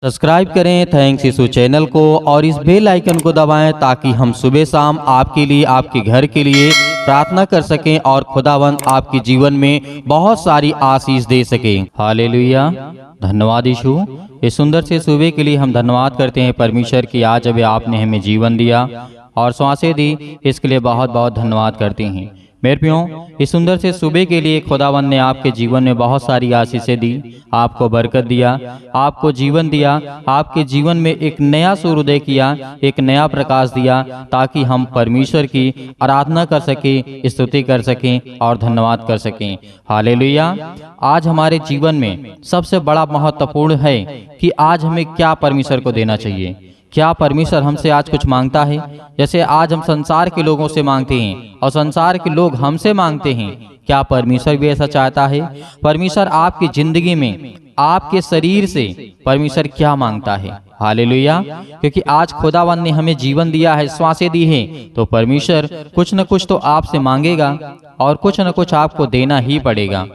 Subscribe करें thanks यीशु channel को और इस बेल आइकन को दबाएं ताकि हम सुबह शाम आपके लिए आपके घर के लिए प्रार्थना कर सकें और खुदावंद आपके जीवन में बहुत सारी आशीष दे सकें। हालेलुया। धन्यवाद यीशु। इस सुंदर से सुबह के लिए हम धन्यवाद करते हैं परमेश्वर की आज अभी आपने हमें जीवन दिया और सांसें दी, इसके लिए बहुत बहुत धन्यवाद करते हैं। मेरे प्रियो, इस सुंदर से सुबह के लिए खुदावंद ने आपके जीवन में बहुत सारी आशीषें दी, आपको बरकत दिया, आपको जीवन दिया, आपके जीवन में एक नया सूर्योदय किया, एक नया प्रकाश दिया ताकि हम परमेश्वर की आराधना कर सकें, स्तुति कर सकें और धन्यवाद कर सकें। हालेलुया। आज हमारे जीवन में सबसे बड़ा महत्वपूर्ण है कि आज हमें क्या परमेश्वर को देना चाहिए। क्या परमेश्वर हमसे आज कुछ मांगता है? जैसे आज हम संसार के लोगों से मांगते हैं और संसार के लोग हमसे मांगते हैं, क्या परमेश्वर भी ऐसा चाहता है? परमेश्वर आपकी जिंदगी में आपके शरीर से परमेश्वर क्या मांगता है? हालेलुया। क्योंकि आज खुदावंद ने हमें जीवन दिया है, श्वासें दी हैं, तो परमेश्वर कुछ न कुछ तो आपसे मांगेगा और कुछ न कुछ आपको देना ही पड़ेगा।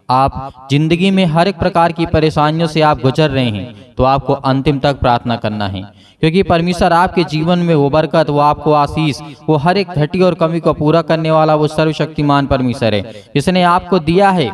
आप जिंदगी में हर एक प्रकार की परेशानियों से आप गुजर रहे हैं तो आपको अंतिम तक प्रार्थना करना है, क्योंकि परमेश्वर आपके जीवन में वो बरकत, वो आपको आशीष, वो हर एक घटी और कमी को पूरा करने वाला वो सर्वशक्तिमान परमेश्वर है, जिसने आपको दिया है।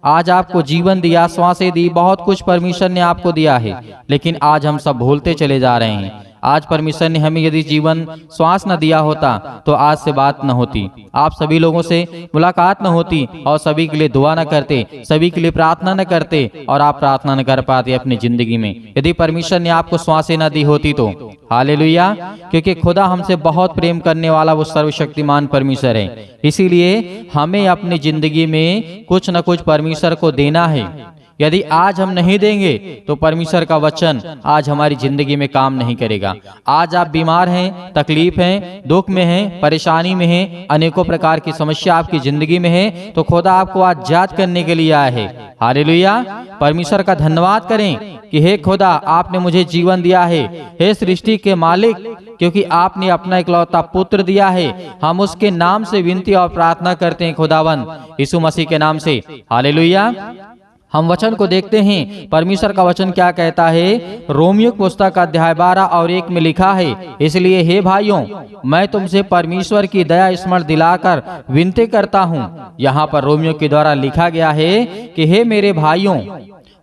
आज आपको जीवन दिया, श्वासें दी, बहुत कुछ परमेश्वर ने आपको दिया है, लेकिन आज हम सब भूलते चले जा रहे हैं। आज परमेश्वर ने हमें यदि जीवन श्वास न दिया होता तो आज से बात न होती, आप सभी लोगों से मुलाकात न होती और सभी के लिए दुआ न करते, सभी के लिए प्रार्थना न करते और आप प्रार्थना न कर पाते अपनी जिंदगी में, यदि परमेश्वर ने आपको श्वासें न दी होती तो। हालेलुया। क्योंकि खुदा हमसे बहुत प्रेम करने वाला वो सर्वशक्तिमान परमेश्वर है, इसीलिए हमें अपनी जिंदगी में कुछ न कुछ परमेश्वर को देना है। यदि आज हम नहीं देंगे तो परमेश्वर का वचन आज हमारी जिंदगी में काम नहीं करेगा। आज आप बीमार हैं, तकलीफ हैं, दुख में हैं, परेशानी में हैं, अनेकों प्रकार की समस्या आपकी जिंदगी में है, तो खुदा आपको आज जांच करने के लिए आया है। हालेलुया। परमेश्वर का धन्यवाद करें कि हे खुदा, आपने मुझे जीवन दिया है। हे सृष्टि के मालिक, क्योंकि आपने अपना इकलौता पुत्र दिया है, हम उसके नाम से विनती और प्रार्थना करते हैं खुदावंद यीशु मसीह के नाम से। हालेलुया। हम वचन को देखते हैं, परमेश्वर का वचन क्या कहता है। रोमियो पुस्तक अध्याय 12 और 1 में लिखा है, इसलिए हे भाइयों, मैं तुमसे परमेश्वर की दया स्मरण दिलाकर विनती करता हूँ। यहाँ पर रोमियो के द्वारा लिखा गया है कि हे मेरे भाइयों,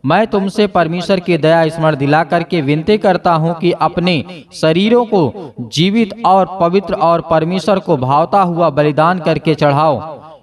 मैं तुमसे परमेश्वर की दया स्मरण दिला करके विनती करता हूँ कि अपने शरीरों को जीवित और पवित्र और परमेश्वर को भावता हुआ बलिदान करके चढ़ाओ।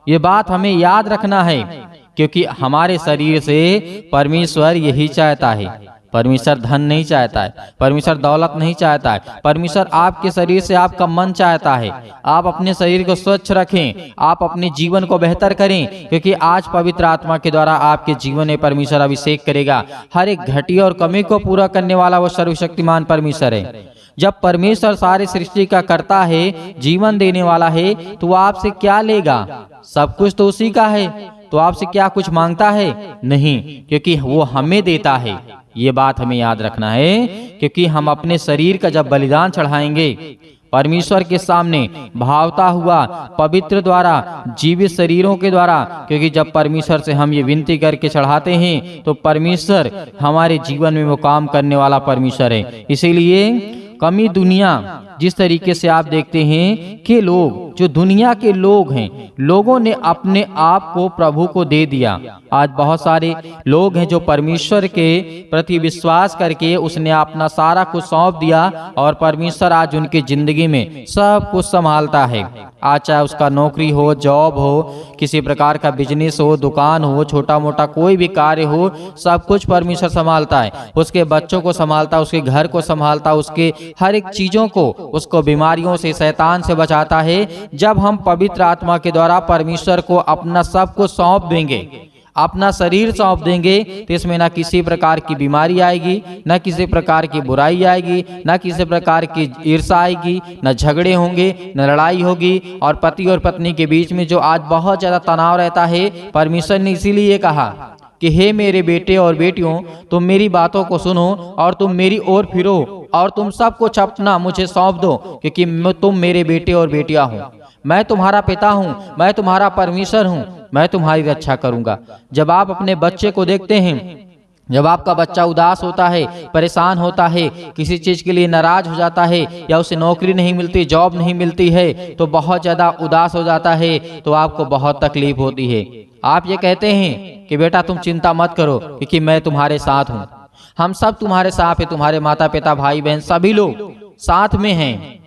ये बात हमें याद रखना है, क्योंकि हमारे शरीर से परमेश्वर यही चाहता है। परमेश्वर धन नहीं चाहता है, परमेश्वर दौलत नहीं चाहता है, परमेश्वर आपके शरीर से आपका मन चाहता है। आप अपने शरीर को स्वच्छ रखें, आप अपने जीवन को बेहतर करें, क्योंकि आज पवित्र आत्मा के द्वारा आपके जीवन में परमेश्वर अभिषेक करेगा। हर एक घटी और कमी को पूरा करने वाला वो सर्वशक्तिमान परमेश्वर है। जब परमेश्वर सारी सृष्टि का करता है, जीवन देने वाला है, तो वो आपसे क्या लेगा? सब कुछ तो उसी का है, तो आपसे क्या कुछ मांगता है? नहीं, क्योंकि वो हमें देता है। ये बात हमें याद रखना है, क्योंकि हम अपने शरीर का जब बलिदान चढ़ाएंगे परमेश्वर के सामने भावता हुआ पवित्र द्वारा, जीवित शरीरों के द्वारा, क्योंकि जब परमेश्वर से हम ये विनती करके चढ़ाते हैं तो परमेश्वर हमारे जीवन में वो काम करने वाला परमेश्वर है। इसीलिए कमी दुनिया जिस तरीके से आप देखते हैं कि लोग, जो दुनिया के लोग हैं, लोगों ने अपने आप को प्रभु को दे दिया। आज बहुत सारे लोग हैं जो परमेश्वर के प्रति विश्वास करके उसने अपना सारा कुछ सौंप दिया और परमेश्वर आज उनकी जिंदगी में सब कुछ संभालता है। आज चाहे उसका नौकरी हो, जॉब हो, किसी प्रकार का बिजनेस हो, दुकान हो, छोटा मोटा कोई भी कार्य हो, सब कुछ परमेश्वर संभालता है। उसके बच्चों को संभालता, उसके घर को संभालता, उसके हर एक चीजों को, उसको बीमारियों से, शैतान से बचाता है। जब हम पवित्र आत्मा के द्वारा परमेश्वर को अपना सब कुछ सौंप देंगे, अपना शरीर सौंप देंगे, तो इसमें ना किसी प्रकार की बीमारी आएगी, ना किसी प्रकार की बुराई आएगी, ना किसी प्रकार की ईर्ष्या आएगी, ना झगड़े होंगे, ना लड़ाई होगी। और पति और पत्नी के बीच में जो आज बहुत ज्यादा तनाव रहता है, परमेश्वर ने इसीलिए कहा कि हे मेरे बेटे और बेटियों, तुम मेरी बातों को सुनो और तुम मेरी ओर फिरो और तुम सब कुछ अपना मुझे सौंप दो, क्योंकि तुम मेरे बेटे और बेटियां हो। मैं तुम्हारा पिता हूँ, मैं तुम्हारा परमेश्वर हूँ, मैं तुम्हारी रक्षा करूंगा। जब आप अपने बच्चे को देखते हैं जब आपका बच्चा उदास होता है, परेशान होता है, किसी चीज़ के लिए नाराज हो जाता है, या उसे नौकरी नहीं मिलती, जॉब नहीं मिलती है, तो बहुत ज़्यादा उदास हो जाता है, तो आपको बहुत तकलीफ होती है। आप ये कहते हैं कि बेटा तुम चिंता मत करो, क्योंकि मैं तुम्हारे साथ हूँ। हम सब तुम्हारे साथ हैं, तुम्हारे माता पिता, भाई बहन, सभी लोग साथ में हैं।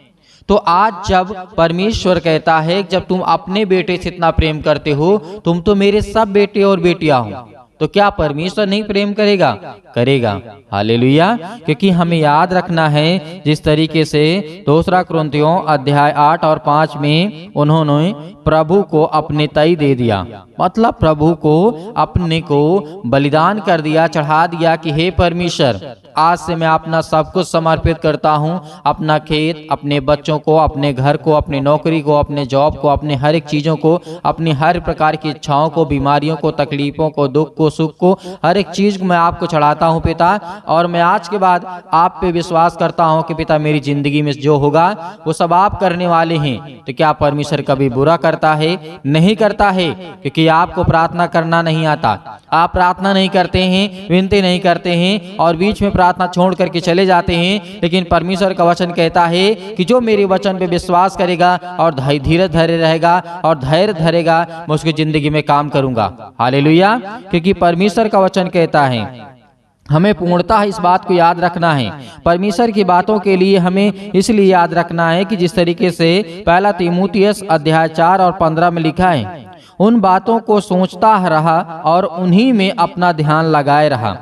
तो आज जब परमेश्वर कहता है, जब तुम अपने बेटे से इतना प्रेम करते हो, तुम तो मेरे सब बेटे और बेटियां हो, तो क्या परमेश्वर नहीं प्रेम करेगा? करेगा। हालेलुया। क्योंकि हमें याद रखना है, जिस तरीके से 2 कुरिन्थियों अध्याय 8 और 5 में उन्होंने प्रभु को अपने तय दे दिया, मतलब प्रभु को अपने को बलिदान कर दिया, चढ़ा दिया कि हे परमेश्वर, आज से मैं अपना सब कुछ समर्पित करता हूँ, अपना खेत, अपने बच्चों को, अपने घर को, अपनी नौकरी को, अपने जॉब को, अपने हर एक चीज़ों को, अपनी हर प्रकार की इच्छाओं को, बीमारियों को, तकलीफों को, दुख को, सुख को, हर एक चीज़ को मैं आपको चढ़ाता हूँ पिता। और मैं आज के बाद आप पे विश्वास करता हूँ कि पिता मेरी जिंदगी में जो होगा वो सब आप करने वाले हैं। तो क्या परमेश्वर कभी बुरा करता है? नहीं करता है, क्योंकि आपको प्रार्थना करना नहीं आता। आप प्रार्थना नहीं करते हैं, विनती नहीं करते हैं, और बीच में प्रार्थना छोड़ करके चले जाते हैं। लेकिन परमेश्वर का वचन कहता है कि जो मेरे वचन पे विश्वास करेगा और धीरज धैर्य रहेगा और धैर्य धरेगा, मैं उसकी जिंदगी में काम करूंगा। हालेलुया। क्योंकि परमेश्वर का वचन कहता है, हमें पूर्णतः इस बात को याद रखना है। परमेश्वर की बातों के लिए हमें इसलिए याद रखना है कि जिस तरीके से 1 तीमुथियुस अध्याय 4 और 15 में लिखा है, उन बातों को सोचता रहा और उन्हीं में अपना ध्यान लगाए रहा।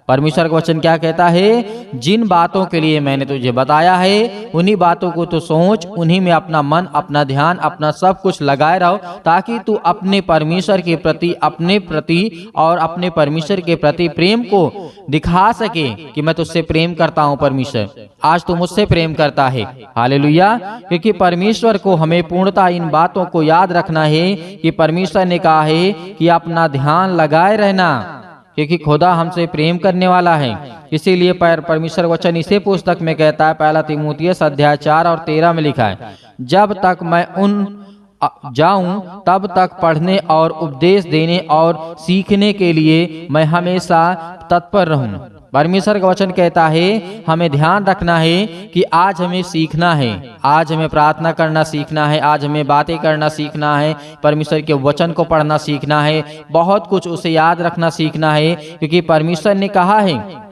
परमेश्वर का वचन क्या कहता है? जिन बातों के लिए मैंने तुझे बताया है, उन्हीं बातों को तो सोच, उन्हीं में अपना मन, अपना ध्यान, अपना सब कुछ लगाए रहो, ताकि तू अपने परमेश्वर के प्रति, अपने प्रति और अपने परमेश्वर के प्रति प्रेम को दिखा सके कि मैं तुझसे प्रेम करता हूँ परमेश्वर, आज तू मुझसे प्रेम करता है। हालेलुया। क्योंकि परमेश्वर को हमें पूर्णतः इन बातों को याद रखना है कि परमेश्वर ने कहा है कि अपना ध्यान लगाए रहना, क्योंकि खुदा हमसे प्रेम करने वाला है। इसीलिए परमेश्वर वचन इसे पुस्तक में कहता है, 1 तीमुथियुस अध्याय 4 और 13 में लिखा है, जब तक मैं उन जाऊं तब तक पढ़ने और उपदेश देने और सीखने के लिए मैं हमेशा तत्पर रहूं। परमेश्वर का वचन कहता है हमें ध्यान रखना है कि आज हमें सीखना है, आज हमें प्रार्थना करना सीखना है, आज हमें बातें करना सीखना है, परमेश्वर के वचन को पढ़ना सीखना है, बहुत कुछ उसे याद रखना सीखना है। क्योंकि परमेश्वर ने कहा है,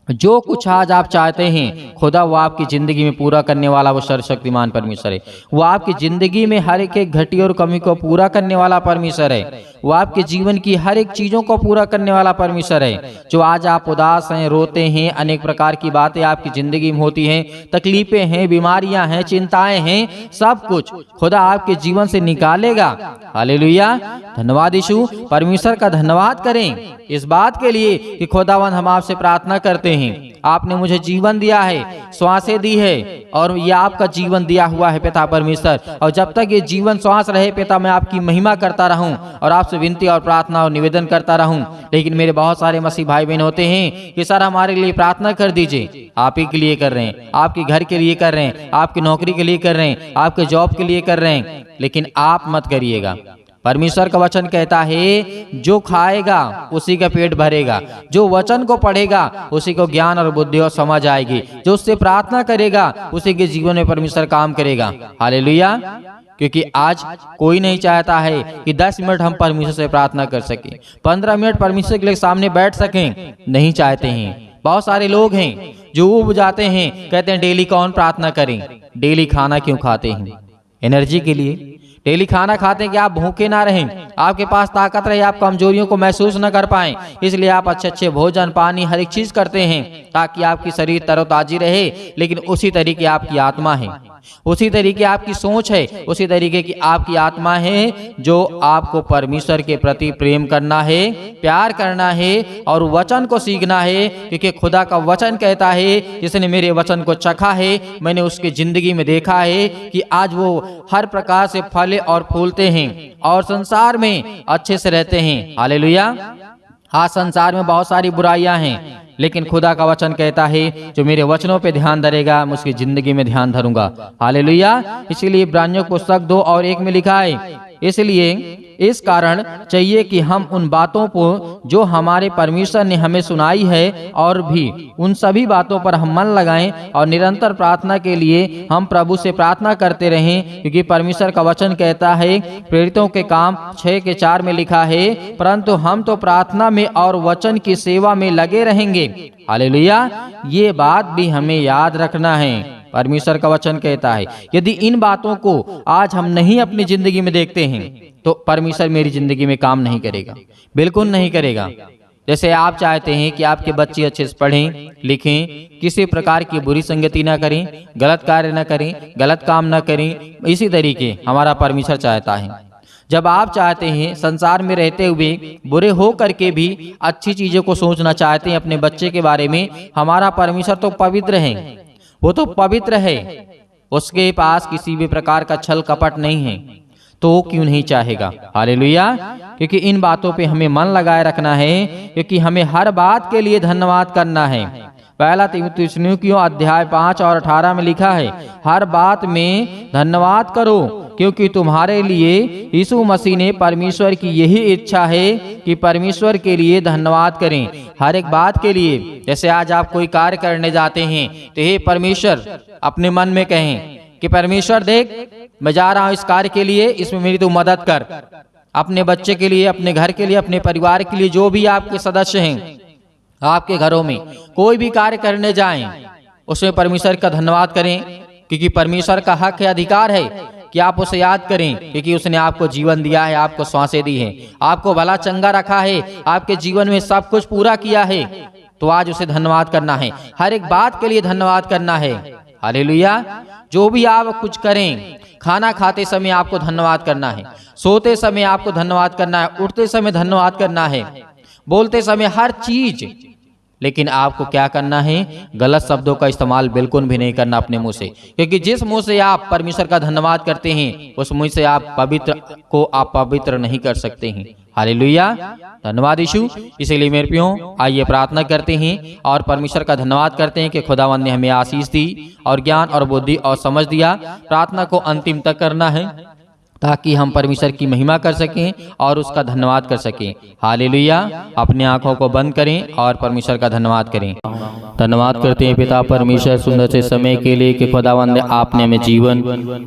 जो कुछ आज आप चाहते हैं खुदा वो आपकी जिंदगी में पूरा करने वाला वो सर्वशक्तिमान परमेश्वर है। वो आपकी जिंदगी में हर एक घटी और कमी को पूरा करने वाला परमेश्वर है। वो आपके जीवन की हर एक चीजों को पूरा करने वाला परमेश्वर है। जो आज आप उदास हैं, रोते हैं, अनेक प्रकार की बातें आपकी जिंदगी में होती हैं, तकलीफें हैं, बीमारियां हैं, चिंताएं हैं, सब कुछ खुदा आपके जीवन से निकालेगा। हालेलुया। धन्यवाद यीशु। परमेश्वर का धन्यवाद करें इस बात के लिए कि खुदावन हम आपसे प्रार्थना करते हैं, आपने मुझे जीवन दिया है, श्वासें दी है, और ये आपका जीवन दिया हुआ है पिता परमेश्वर। और जब तक ये जीवन श्वास रहे पिता, मैं आपकी महिमा करता रहूं और आपसे विनती और प्रार्थना और निवेदन करता रहूं। लेकिन मेरे बहुत सारे मसीह भाई बहन होते हैं कि सर हमारे लिए प्रार्थना कर दीजिए। आप ही के लिए कर रहे हैं, आपके घर के लिए कर रहे हैं, आपकी नौकरी के लिए कर रहे हैं, आपके जॉब के लिए कर रहे हैं, लेकिन आप मत करिएगा। परमेश्वर का वचन कहता है जो खाएगा उसी का पेट भरेगा, जो वचन को पढ़ेगा उसी को ज्ञान और बुद्धि और समझ आएगी, जो उससे प्रार्थना करेगा उसी के जीवन में परमेश्वर काम करेगा। हालेलुया। क्योंकि आज कोई नहीं चाहता है कि 10 मिनट हम परमेश्वर से प्रार्थना कर सकें, 15 मिनट परमेश्वर के सामने बैठ सकें, नहीं चाहते हैं। बहुत सारे लोग हैं जो ऊब जाते हैं, कहते हैं डेली कौन प्रार्थना करें। डेली खाना क्यों खाते हैं? एनर्जी के लिए। डेली खाना खाते हैं कि आप भूखे ना रहें, आपके पास ताकत रहे, आप कमजोरियों को महसूस न कर पाएं, इसलिए आप अच्छे अच्छे भोजन, पानी, हर एक चीज करते हैं ताकि आपकी शरीर तरोताजी रहे। लेकिन उसी तरीके आपकी आत्मा है, उसी तरीके आपकी सोच है, उसी तरीके की आपकी आत्मा है जो आपको परमेश्वर के प्रति प्रेम करना है, प्यार करना है और वचन को सीखना है। क्योंकि खुदा का वचन कहता है जिसने मेरे वचन को चखा है, मैंने उसकी जिंदगी में देखा है कि आज वो हर प्रकार से फले और फूलते हैं और संसार में अच्छे से रहते हैं। हालेलुया। आज संसार में बहुत सारी बुराइयां हैं, लेकिन खुदा का वचन कहता है जो मेरे वचनों पे ध्यान धरेगा मैं उसकी जिंदगी में ध्यान धरूंगा। हालेलुया। इसीलिए इब्रानियों पुस्तक 2 और 1 में लिखा है, इसलिए इस कारण चाहिए कि हम उन बातों को जो हमारे परमेश्वर ने हमें सुनाई है और भी उन सभी बातों पर हम मन लगाएं और निरंतर प्रार्थना के लिए हम प्रभु से प्रार्थना करते रहें, क्योंकि परमेश्वर का वचन कहता है, प्रेरितों के काम 6:4 में लिखा है, परंतु हम तो प्रार्थना में और वचन की सेवा में लगे रहेंगे। हालेलुया। ये बात भी हमें याद रखना है। परमेश्वर का वचन कहता है यदि इन बातों को आज हम नहीं अपनी जिंदगी में देखते हैं तो परमेश्वर मेरी जिंदगी में काम नहीं करेगा, बिल्कुल नहीं करेगा। जैसे आप चाहते हैं कि आपके बच्चे अच्छे से पढ़ें लिखें, किसी प्रकार की बुरी संगति ना करें, गलत कार्य ना करें, गलत काम ना करें, इसी तरीके हमारा परमेश्वर चाहता है। जब आप चाहते हैं संसार में रहते हुए बुरे हो करके भी अच्छी चीजों को सोचना चाहते हैं अपने बच्चे के बारे में, हमारा परमेश्वर तो पवित्र है, वो तो पवित्र है, उसके पास किसी भी प्रकार का छल कपट नहीं है, तो क्यों नहीं चाहेगा। हालेलुया। क्योंकि इन बातों पे हमें मन लगाए रखना है, क्योंकि हमें हर बात के लिए धन्यवाद करना है। पहला थिस्सलुनीकियों अध्याय 5 और 18 में लिखा है, हर बात में धन्यवाद करो, क्योंकि तुम्हारे लिए यीशु मसीह ने परमेश्वर की यही इच्छा है कि परमेश्वर के लिए धन्यवाद करें हर एक बात के लिए। जैसे आज आप कोई कार्य करने जाते हैं तो हे परमेश्वर अपने मन में कहें कि परमेश्वर देख, मैं जा रहा हूं इस कार्य के लिए, इसमें मेरी तू मदद कर। अपने बच्चे के लिए, अपने घर के लिए, अपने परिवार के लिए, जो भी आपके सदस्य हैं आपके घरों में कोई भी कार्य करने जाएं, उसमें परमेश्वर का धन्यवाद करें, क्योंकि परमेश्वर का हक है, अधिकार है कि आप उसे याद करें, क्योंकि उसने आपको जीवन दिया है, आपको सांसें दी हैं, आपको भला चंगा रखा है, आपके जीवन में सब कुछ पूरा किया है, तो आज उसे धन्यवाद करना है, हर एक बात के लिए धन्यवाद करना है। हालेलुया। जो भी आप कुछ करें, खाना खाते समय आपको धन्यवाद करना है, सोते समय आपको धन्यवाद करना है, उठते समय धन्यवाद करना है, बोलते समय हर चीज। लेकिन आपको क्या करना है, गलत शब्दों का इस्तेमाल बिल्कुल भी नहीं करना अपने मुंह से, क्योंकि जिस मुंह से आप परमेश्वर का धन्यवाद करते हैं उस मुंह से आप पवित्र नहीं कर सकते हैं। हालेलुया। धन्यवाद यीशु। इसीलिए मेरे प्रियो, आइए प्रार्थना करते हैं और परमेश्वर का धन्यवाद करते हैं कि खुदावंद ने हमें आशीष दी और ज्ञान और बुद्धि और समझ दिया। प्रार्थना को अंतिम तक करना है ताकि हम परमेश्वर की महिमा कर सकें और उसका धन्यवाद कर सकें। हालेलुया। अपने आंखों को बंद करें और परमेश्वर का धन्यवाद करें। धन्यवाद करते हैं पिता परमेश्वर सुंदर से समय के लिए कि खुदावंद आपने हमें जीवन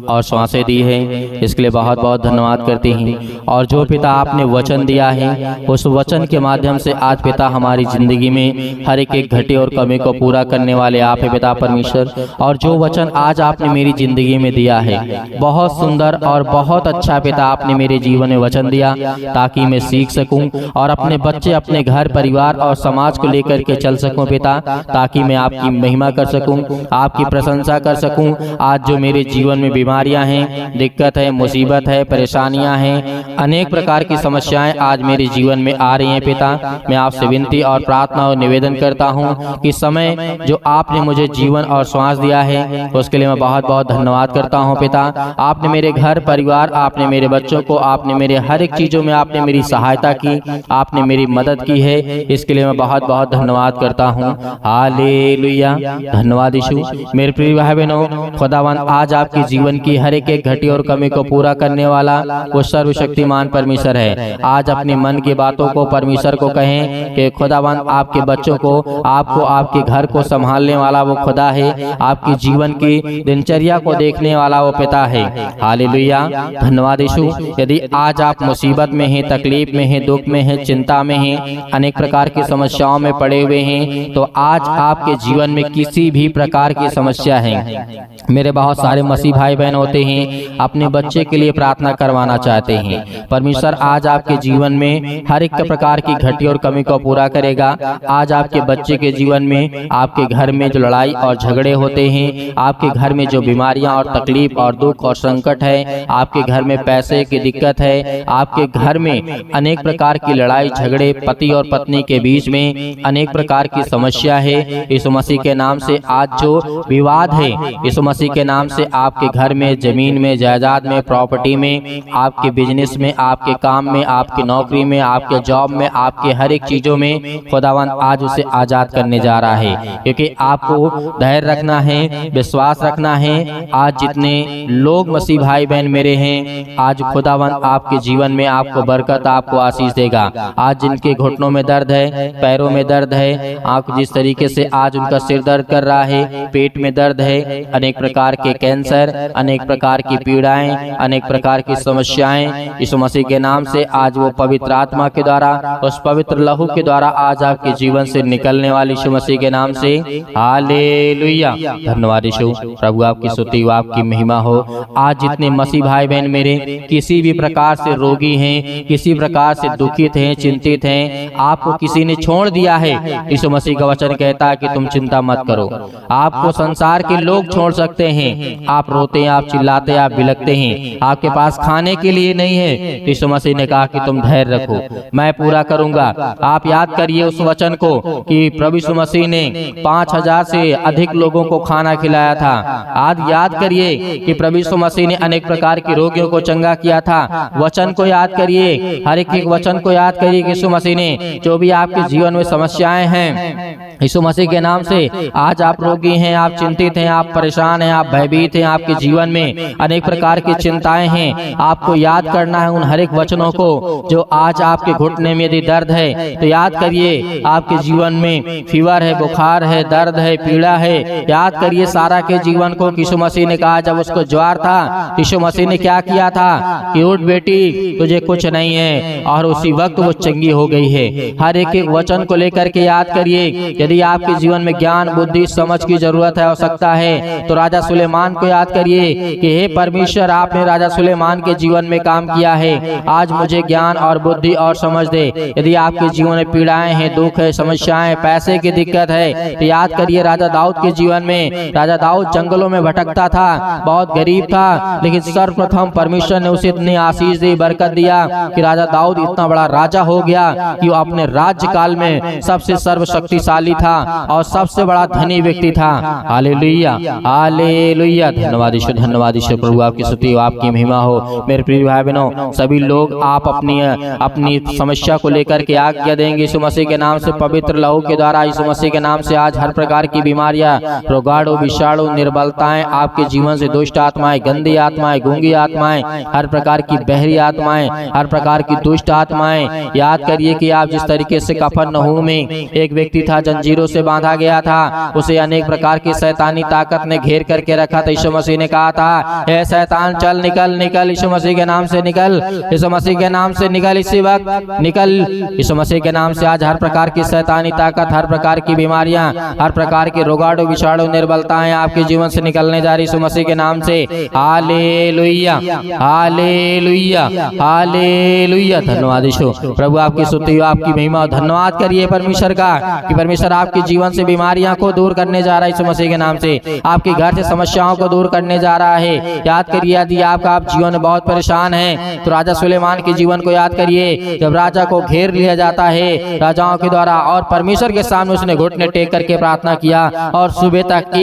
और सांसें दी है, इसके लिए बहुत बहुत धन्यवाद करते हैं। और जो पिता आपने वचन दिया है उस वचन के माध्यम से आज पिता हमारी जिंदगी में हर एक घटे और कमी को पूरा करने वाले आप है पिता परमेश्वर। और जो वचन आज आपने मेरी जिंदगी में दिया है बहुत सुंदर और बहुत अच्छा पिता आपने मेरे जीवन में वचन दिया, ताकि मैं सीख सकूं और अपने बच्चे, अपने घर परिवार और समाज को लेकर के चल सकूं पिता, ताकि मैं आपकी महिमा कर सकूं, आपकी प्रशंसा कर सकूं। आज जो मेरे जीवन में बीमारियां हैं, दिक्कत है, मुसीबत है, परेशानियां हैं, अनेक प्रकार की समस्याएं आज मेरे जीवन में आ रही हैं पिता, मैं आपसे विनती और प्रार्थना और निवेदन करता हूं कि समय जो आपने मुझे जीवन और श्वास दिया है उसके लिए मैं बहुत बहुत धन्यवाद करता हूं पिता। आपने मेरे घर परिवार, आपने मेरे बच्चों को, आपने मेरे हर एक चीजों में आपने मेरी सहायता की, आपने मेरी मदद की है, इसके लिए मैं बहुत बहुत धन्यवाद करता हूँ। हालेलुया। धन्यवाद यीशु। मेरे प्रिय भाई बहनों, खुदावन आज आपके जीवन की हर एक घटी और कमी को पूरा करने वाला वो सर्वशक्तिमान परमेश्वर है। आज अपने मन की बातों को परमेश्वर को कहें कि खुदावन आपके बच्चों को, आपको, आपके घर को संभालने वाला वो खुदा है, आपके जीवन की दिनचर्या को देखने वाला वो पिता है। हालेलुया। धन्यवाद यीशु। यदि आज आप मुसीबत में हैं, तकलीफ में हैं, दुख में हैं, चिंता में हैं, अनेक प्रकार की समस्याओं में पड़े हुए हैं, तो आज आपके जीवन में किसी भी प्रकार की समस्या है, मेरे बहुत सारे मसीह भाई बहन होते हैं अपने बच्चे के लिए प्रार्थना करवाना चाहते हैं, परमेश्वर आज आपके जीवन में हर एक प्रकार की घटी और कमी को पूरा करेगा। आज आपके बच्चे के जीवन में, आपके घर में जो लड़ाई और झगड़े होते हैं, आपके घर में जो बीमारियां और तकलीफ और दुख और संकट है, आपके घर में पैसे की दिक्कत है, आपके घर में अनेक प्रकार की लड़ाई झगड़े, पति और पत्नी के बीच में अनेक प्रकार की समस्या है, यीशु मसीह के नाम से आज जो विवाद है, यीशु मसीह के नाम से आपके घर में, जमीन में, जायदाद में, प्रॉपर्टी में, आपके बिजनेस में, आपके काम में, आपकी नौकरी में, आपके जॉब में, आपके हर एक चीजों में खुदावन आज उसे आजाद करने जा रहा है। क्योंकि आपको धैर्य रखना है, विश्वास रखना है। आज जितने लोग मसीह भाई बहन मेरे हैं हैं, आज खुदावंद आपके जीवन में आपको बरकत, आपको आशीष देगा। आज जिनके घुटनों में दर्द है, पैरों में दर्द है, आप जिस तरीके से आज उनका सिर दर्द कर रहा है, पेट में दर्द है, अनेक प्रकार के कैंसर, अनेक प्रकार की पीड़ाएं, अनेक प्रकार की समस्याएं, यीशु मसीह के नाम से आज वो पवित्र आत्मा के द्वारा, उस पवित्र लहू के द्वारा आज आपके जीवन से निकलने वाली यीशु मसीह के नाम से हालेलुया। धन्यवाद यीशु। प्रभु आपकी स्तुति हो, आपकी महिमा हो। आज जितने मसीह भाई बहन मेरे किसी भी प्रकार से रोगी हैं, किसी प्रकार से दुखित हैं, चिंतित हैं, आपको किसी ने छोड़ दिया है, यीशु मसीह का वचन कहता है कि तुम चिंता मत करो। आपको संसार के लोग छोड़ सकते हैं, आप रोते हैं, आप चिल्लाते हैं, आप बिलखते हैं, आपके पास खाने के लिए नहीं है, यीशु मसीह ने कहा कि तुम धैर्य रखो, मैं पूरा करूंगा। आप याद करिए उस वचन को कि प्रभु यीशु मसीह ने 5000 से अधिक लोगों को खाना खिलाया था। आज याद करिए कि प्रभु यीशु मसीह ने अनेक प्रकार के रोगियों को चंगा किया था। वचन को याद करिए, हर एक वचन को याद करिए कि यीशु मसीह ने जो भी आपके जीवन में समस्याएं हैं, यीशु मसीह के नाम से आज आप रोगी हैं, आप चिंतित हैं, आप परेशान हैं, आप भयभीत हैं, आपके जीवन में अनेक प्रकार की चिंताएं हैं, आपको याद करना है उन हर एक वचनों को। जो आज आपके घुटने में यदि दर्द है तो याद करिए, आपके जीवन में फीवर है, बुखार है, दर्द है, पीड़ा है, याद करिए सारा के जीवन को। यीशु मसीह ने कहा जब उसको ज्वर था, यीशु मसीह ने क्या किया था कि उठ बेटी तुझे कुछ नहीं है, और उसी वक्त वो चंगी हो गई है। हर एक वचन को लेकर के याद करिए। यदि आपके जीवन में ज्ञान, बुद्धि, समझ की जरूरत है, आवश्यकता है, तो राजा सुलेमान को याद करिए कि हे परमेश्वर, आपने राजा सुलेमान के जीवन में काम किया है, आज मुझे ज्ञान और बुद्धि और समझ दे। यदि आपके जीवन में पीड़ाएं हैं, दुख है, समस्याएं, पैसे की दिक्कत है, तो याद करिए राजा दाऊद के जीवन में। राजा दाऊद जंगलों में भटकता था, बहुत गरीब था, लेकिन सर्वप्रथम परमेश्वर ने उसे इतनी आशीष दी, बरकत दिया कि राजा दाऊद इतना बड़ा राजा हो गया कि वो अपने राज्य काल में सबसे सर्वशक्तिशाली था और सबसे बड़ा धनी व्यक्ति था। Hallelujah, hallelujah. धन्यवाद ईश्वर, धन्यवाद ईश्वर। प्रभु आपकी स्तुति हो, आपकी महिमा हो। मेरे प्रिय भाई बहनों, सभी लोग आप अपनी समस्या को लेकर के आज्ञा देंगे यीशु मसीह के नाम से, पवित्र लहू के द्वारा यीशु मसीह के नाम से। आज हर प्रकार की बीमारियां, रोगाणु, विषाणु, निर्बलताएं, आपके जीवन से दुष्ट आत्माएं, गंदी आत्माएं, गूंगी आत्माएं, हर प्रकार की बहरी आत्माएं, हर प्रकार की दुष्ट आत्माएं, याद करिए कि आप जिस तरीके से कफरनहूम में एक व्यक्ति था, जंजीरों से बांधा गया था, उसे अनेक प्रकार की शैतानी ताकत ने घेर करके रखा था। यीशु मसीह ने कहा था, हे शैतान चल, निकल, निकल, यीशु मसीह के नाम से निकल, यीशु मसीह के नाम से निकल, इसी वक्त निकल, यीशु मसीह के नाम से। आज हर प्रकार की शैतानी ताकत, हर प्रकार की बीमारियां, हर प्रकार के रोगाणु, विषाणु, निर्बलताएं आपके जीवन से निकलने जा रही यीशु मसीह के नाम से। Hallelujah, hallelujah, hallelujah. धन्यवाद ईश्वर। प्रभु आपकी स्तुति हो, आपकी महिमा। धन्यवाद करिए परमेश्वर का कि परमेश्वर आपके जीवन से बीमारियां को दूर करने जा रहा है यीशु मसीह के नाम से, आपके घर से समस्याओं को दूर करने जा रहा है। याद करिए, यदि आपका जीवन में बहुत परेशान है तो राजा सुलेमान के जीवन को याद करिए। जब राजा को घेर लिया जाता है राजाओं के द्वारा, और परमेश्वर के सामने उसने घुटने टेक करके प्रार्थना किया, और सुबह तक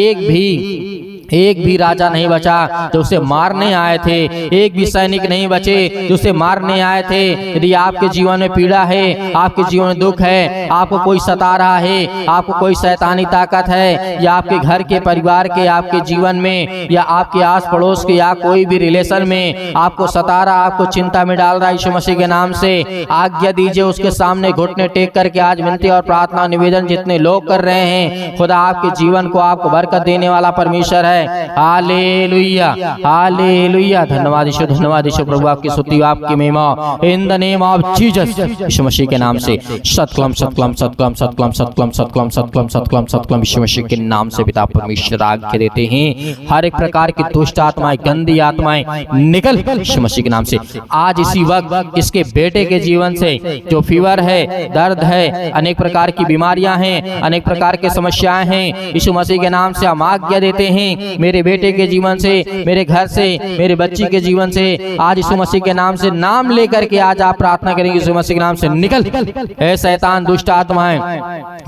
एक भी राजा नहीं बचा जो उसे मारने आए थे, एक भी सैनिक नहीं बचे जो उसे मारने आए थे। यदि आपके जीवन में पीड़ा है, आपके जीवन में दुख है, आपको कोई सता रहा है, आपको कोई शैतानी ताकत है, या आपके घर के, परिवार के, आपके जीवन में, या आपके आस पड़ोस के, या कोई भी रिलेशन में आपको सता रहा, आपको चिंता में डाल रहा है, यीशु मसीह के नाम से आज्ञा दीजिए, उसके सामने घुटने टेक करके आज विनती और प्रार्थना निवेदन जितने लोग कर रहे हैं, खुदा आपके जीवन को, आपको बरकत देने वाला परमेश्वर है। Hallelujah, hallelujah. धन्यवाद ईश्वर, धन्यवाद ईश्वर। प्रभु आपकी स्तुति, आपकी महिमा। In the name of Jesus, यीशु मसीह के नाम से सतक्लम सतक्लम सतक्लम सतक्लम सतक्लम सतक्लम सतक्लम सतक्लम सतक्लम यीशु मसीह के नाम से पिता परमेश्वर आज्ञा देते हैं, हर एक प्रकार की दुष्ट आत्माएं, गंदी आत्माएं निकल यीशु मसीह के नाम से। आज इसी वक्त इसके बेटे के जीवन से जो फीवर है, दर्द है, अनेक प्रकार की बीमारियां हैं, अनेक प्रकार की समस्याएं हैं, यीशु मसीह के नाम से हम आज्ञा देते हैं, मेरे बेटे के जीवन से, मेरे घर से, मेरे बच्ची के जीवन से, आज यीशु मसीह के नाम से नाम लेकर के आज आप प्रार्थना करेंगे, यीशु मसीह के नाम से निकल। हे शैतान, दुष्ट आत्माएं,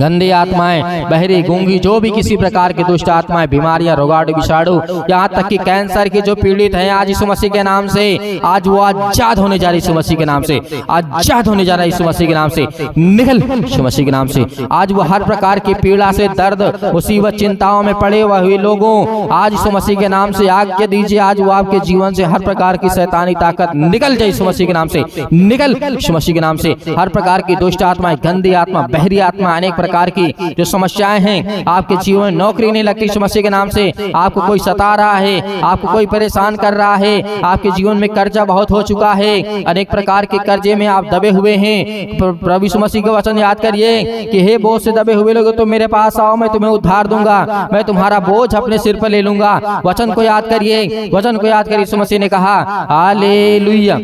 गंदी आत्माएं, बहरी, गूंगी, जो भी किसी प्रकार की दुष्ट आत्माएं, बीमारियां, रोगाणु, विषाणु, यहाँ तक कि कैंसर के जो पीड़ित हैं, आज यीशु मसीह के नाम से आज वो आजाद होने जा रही यीशु मसीह के नाम से, आजाद होने जा रहा है यीशु मसीह के नाम से, निकल यीशु मसीह के नाम से। आज वो हर प्रकार की पीड़ा से, दर्द, मुसीबत, चिंताओं में पड़े हुए लोगों आज यीशु मसीह के नाम से आज्ञा दीजिए, आज वो आपके जीवन से हर प्रकार की शैतानी ताकत निकल जाए यीशु मसीह के नाम से, निकल यीशु मसीह के नाम से। हर प्रकार की दुष्ट आत्माएं, गंदी आत्मा, बहरी आत्मा, अनेक प्रकार की जो समस्याएं हैं आपके जीवन में, नौकरी नहीं लगती यीशु मसीह के नाम से, आपको कोई सता रहा है, आपको कोई परेशान कर रहा है, आपके जीवन में कर्जा बहुत हो चुका है, अनेक प्रकार के कर्जे में आप दबे हुए हैं, प्रभु यीशु मसीह का वचन याद करिए कि हे बोझ से दबे हुए लोग तो मेरे पास आओ, मैं तुम्हें उद्धार दूंगा, मैं तुम्हारा बोझ अपने सिर पर ले लूंगा। वचन को याद करिए, वचन को याद करिए। यीशु मसीह ने कहा हालेलुया,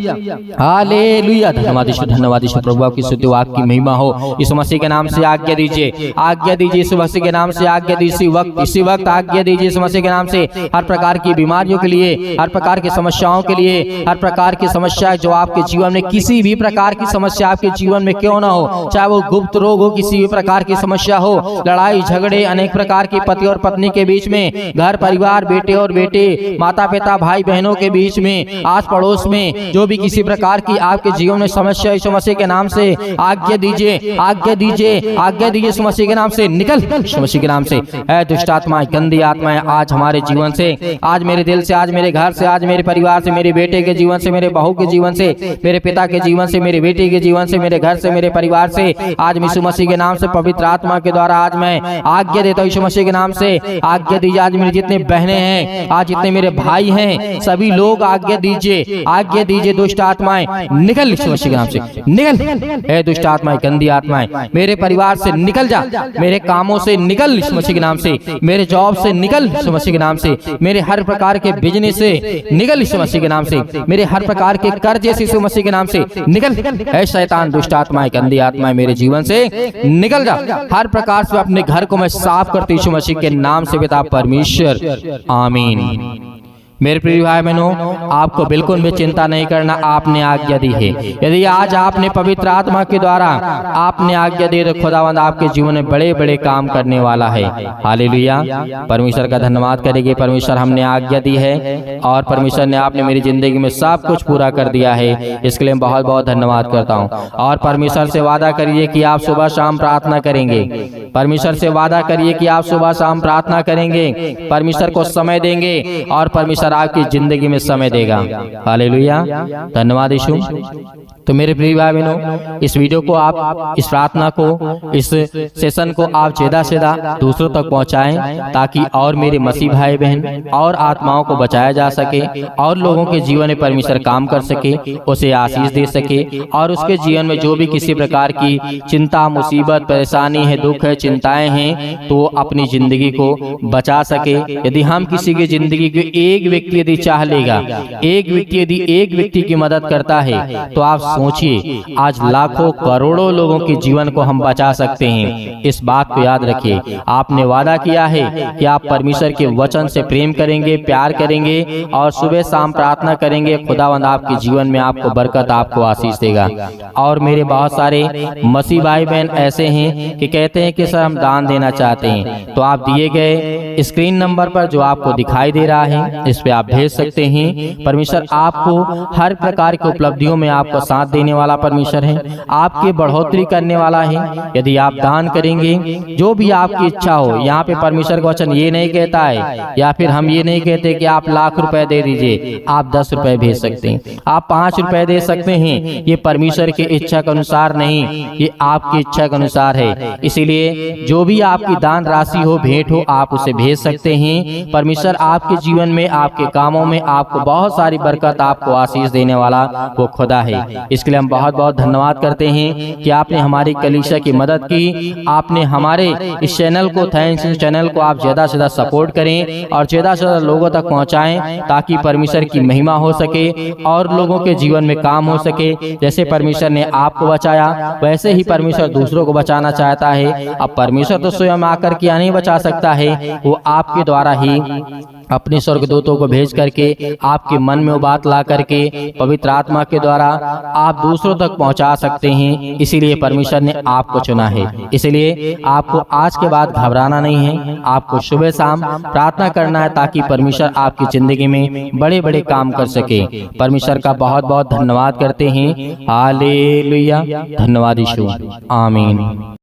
हालेलुया। धन्यवाद यीशु, धन्यवाद यीशु, प्रभु आपकी स्तुति हो, आपकी महिमा हो। यीशु मसीह के नाम से आज्ञा दीजिए, आज्ञा दीजिए यीशु मसीह के नाम से आज्ञा दीजिए, इसी वक्त आज्ञा दीजिए यीशु मसीह के नाम से। हर प्रकार की बीमारियों के लिए, हर प्रकार की समस्याओं के लिए, हर प्रकार की समस्या जो आपके जीवन में, किसी भी प्रकार की समस्या आपके जीवन में क्यों ना हो, चाहे वो गुप्त रोग हो, किसी भी प्रकार की समस्या हो, लड़ाई झगड़े, अनेक प्रकार की पति और पत्नी के बीच में, घर परिवार, बेटे और बेटे, माता पिता, भाई बहनों के बीच में, आस पड़ोस में, जो भी किसी प्रकार की आपके जीवन में समस्या, यीशु मसीह के नाम से आज्ञा दीजिए, आज्ञा दीजिए, आज्ञा दीजिए यीशु मसीह के नाम से, निकल यीशु मसीह के नाम से। है दुष्ट आत्माएं, गंदी आत्माएं आज हमारे जीवन से, आज मेरे दिल से, आज मेरे घर से, आज मेरे परिवार से, मेरे बेटे के जीवन से, मेरे बहू के जीवन से, मेरे पिता के जीवन से, मेरे बेटे के जीवन से, मेरे घर से, मेरे परिवार से, आज यीशु मसीह के नाम से, पवित्र आत्मा के द्वारा आज मैं आज्ञा देता हूँ यीशु मसीह के नाम से, आज्ञा दीजिए। आज मेरे जितने बहनें हैं, आज जितने मेरे भाई हैं, सभी लोग आज्ञा दीजिए, आज्ञा दीजिए। दुष्ट आत्माएं निकल यीशु मसीह के नाम से, निकल। ए दुष्ट आत्माएं, गंदी आत्माएं मेरे परिवार से निकल जा, मेरे कामों से निकल यीशु मसीह के नाम से, मेरे जॉब से निकल यीशु मसीह के नाम से, मेरे हर प्रकार के बिजनेस से निकल यीशु मसीह के नाम से, मेरे हर प्रकार के कर्जे से यीशु मसीह के नाम से निकल। ऐ शैतान, दुष्ट आत्माएं, गंदी आत्माएं मेरे जीवन से निकल जा। हर प्रकार से अपने घर को मैं साफ करती यीशु मसीह के नाम से पिता परमेश्वर, आमीन। मेरे प्रिय भाई बहनों, आपको बिल्कुल भी चिंता नहीं करना, आपने आज्ञा दी है। यदि आज आपने पवित्र आत्मा के द्वारा आपने आज्ञा दी तो खुदावंद आपके जीवन में बड़े बड़े काम करने वाला है। हालेलुया, परमेश्वर का धन्यवाद करेंगे। परमेश्वर हमने आज्ञा दी है और परमेश्वर ने आपने मेरी जिंदगी में सब कुछ पूरा कर दिया है, इसके लिए बहुत बहुत धन्यवाद करता हूँ। और परमेश्वर से वादा करिए कि आप सुबह शाम प्रार्थना करेंगे, परमेश्वर से वादा करिए कि आप सुबह शाम प्रार्थना करेंगे, परमेश्वर को समय देंगे और परमेश्वर आपकी जिंदगी में समय देगा। हालेलुया, धन्यवाद यीशु। तो मेरे प्रिय भाई बहनों, इस वीडियो को आप, इस प्रार्थना को, इस सेशन को आप ज्यादा से ज्यादा दूसरों तक पहुंचाएं, ताकि और मेरे मसीह भाई बहन और आत्माओं को बचाया जा सके और लोगों के जीवन में परमेश्वर काम कर सके, उसे आशीष दे सके और उसके जीवन में जो भी किसी प्रकार की चिंता, मुसीबत, परेशानी है, दुख है, चिंताएं हैं, तो अपनी जिंदगी को बचा सके। यदि हम किसी की जिंदगी को, एक व्यक्ति यदि चाह लेगा, एक व्यक्ति यदि एक व्यक्ति की मदद करता है, तो आप सोचिए आज लाखों करोड़ों लोगों के जीवन को हम बचा सकते हैं। इस बात को याद रखिए। आपने वादा किया है कि आप परमेश्वर के वचन से प्रेम करेंगे, प्यार करेंगे और सुबह शाम प्रार्थना करेंगे। खुदावंद आपके जीवन में आपको बरकत, आपको आशीष देगा। और मेरे बहुत सारे मसीह भाई बहन ऐसे हैं कि कहते हैं कि सर हम दान देना चाहते हैं, तो आप दिए गए स्क्रीन नंबर पर जो आपको दिखाई दे रहा है, इस पे आप भेज सकते हैं। परमेश्वर आपको हर प्रकार की उपलब्धियों में आपको साथ देने वाला परमेश्वर है, आपकी बढ़ोतरी करने वाला है। यदि आप दान करेंगे, जो भी आपकी इच्छा हो, यहाँ पे परमेश्वर का वचन ये नहीं कहता है, या फिर हम ये नहीं कहते कि आप लाख रुपए दे दीजिए, आप 10 रुपए भेज सकते हैं, आप 5 रुपए दे सकते हैं। ये परमेश्वर की इच्छा के अनुसार नहीं, ये आपकी इच्छा के अनुसार है। इसीलिए जो भी आपकी दान राशि हो, भेंट हो, आप उसे भेज सकते हैं। परमेश्वर आपके जीवन में, आपके कामों में आपको बहुत सारी बरकत, आपको आशीष देने वाला वो खुदा है। इसके लिए हम बहुत बहुत धन्यवाद करते हैं कि आपने हमारी कलीसिया की मदद की, आपने हमारे इस चैनल को, थैंक्स, इस चैनल को आप ज्यादा से ज्यादा सपोर्ट करें और ज्यादा से ज्यादा लोगों तक पहुंचाएं, ताकि परमेश्वर की महिमा हो सके और लोगों के जीवन में काम हो सके। जैसे परमेश्वर ने आपको बचाया, वैसे ही परमेश्वर दूसरों को बचाना चाहता है। अब परमेश्वर तो स्वयं आकर के नहीं बचा सकता है, वो आपके द्वारा ही अपने स्वर्गदूतों को भेज करके आपके मन में वो बात ला करके पवित्र आत्मा के द्वारा आप दूसरों तक पहुंचा सकते हैं। इसीलिए परमेश्वर ने आपको चुना है। इसलिए आपको आज के बाद घबराना नहीं है, आपको सुबह शाम प्रार्थना करना है, ताकि परमेश्वर आपकी जिंदगी में बड़े बड़े काम कर सके। परमेश्वर का बहुत बहुत धन्यवाद करते हैं। हालेलुया, धन्यवाद यीशु, आमीन।